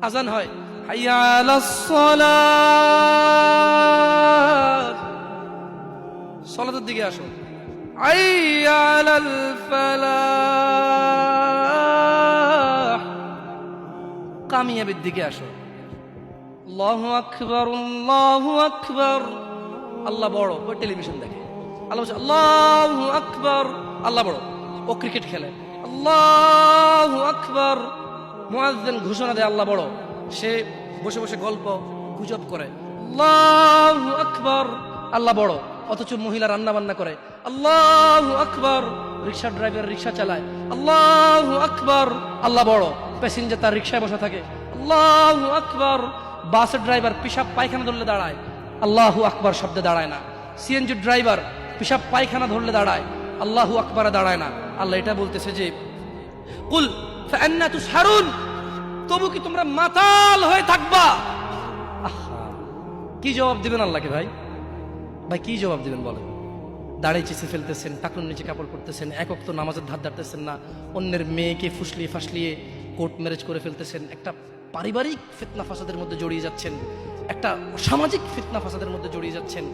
আজান হয়, হাইয়া আলাস সালাত, সালাতের দিকে আসো। হাইয়া আলাল ফালাহ, কামিয়াবির দিকে আসো। আল্লাহু আকবার, আল্লাহু আকবার, আল্লাহ বড়। ওই টেলিভিশন দেখে, আল্লাহ বলছে আল্লাহু আকবার, আল্লাহ বড়। ও ক্রিকেট খেলে, আল্লাহু আকবার। মুয়াজ্জিন ঘোষণা দেয় আল্লাহ বড়। সে বসে বসে গল্প গুজব করে, আল্লাহু আকবার, আল্লাহ বড়। অথচ মহিলা রান্না বান্না করে, আল্লাহু আকবার। রিক্সা ড্রাইভার রিক্সা চালায়, আল্লাহু আকবার, আল্লাহ বড়। প্যাসেঞ্জার তার রিক্সায় বসা থাকে, আল্লাহু আকবার। বাসের ড্রাইভার পেশাব পায়খানা ধরলে দাঁড়ায়, আল্লাহু আকবার শব্দে দাঁড়ায় না। সিএনজি ড্রাইভার পেশাব পায়খানা ধরলে দাঁড়ায়, আল্লাহু আকবারে দাঁড়ায় না। আল্লাহ এটা বলতেছে যে কুল ফাআন্না তুসহারুন, তবু কি তোমরা মাতাল হয়ে থাকবা? কি জবাব দিবেন আল্লাহকে? ভাই ভাই কি জবাব দিবেন বলেন? দাঁড়িয়ে চেঁচে ফেলতেছেন, টাকুর নিচে কাপড় পরতেছেন, এক ওয়াক্ত নামাজের ধার ধারতেছেন না, অন্যের মেয়েকে ফুসলিয়ে ফাসলিয়ে কোর্ট ম্যারেজ করে ফেলতেছেন, একটা পারিবারিক ফিতনা ফাসাদের মধ্যে জড়িয়ে যাচ্ছেন, একটা সামাজিক ফিতনা ফাসাদের মধ্যে জড়িয়ে যাচ্ছেন।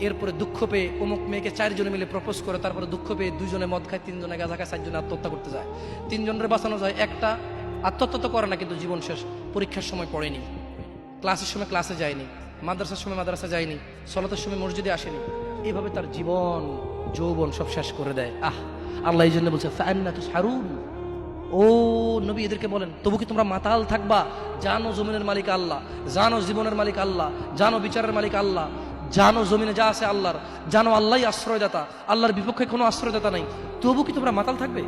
এরপরে দুঃখ পেয়ে অমুক মেয়েকে 4 জনে মিলে প্রপোজ করে, তারপরে দুঃখ পেয়ে 2 জনে মদ খায়, 3 জনে গাঁজা খায়, 4 জনে আত্মহত্যা করতে যায়। 3 জনের বাঁচানো যায়, একটা আত্মহত্যা তো করে না, কিন্তু জীবন শেষ। পরীক্ষার সময় পড়েনি, ক্লাসের সময় ক্লাসে যায়নি, মাদ্রাসার সময় মাদ্রাসা যায়নি, সলাতের সময় মসজিদে আসেনি। এভাবে তার জীবন যৌবন সব শেষ করে দেয়। আল্লাহ এই জন্য বলছে ফাআন্না তুসহারুন, ও নবী এদেরকে বলেন তবু কি তোমরা মাতাল থাকবা? জানো জমিনের মালিক আল্লাহ, জানো জীবনের মালিক আল্লাহ, জানো বিচারের মালিক আল্লাহ, জানো জমিনে যা আছে আল্লাহর, জানো আল্লাহই আশ্রয়দাতা, আল্লাহর বিপক্ষে কোনো আশ্রয়দাতা নাই, তবু কি তোমরা মাতাল থাকবে?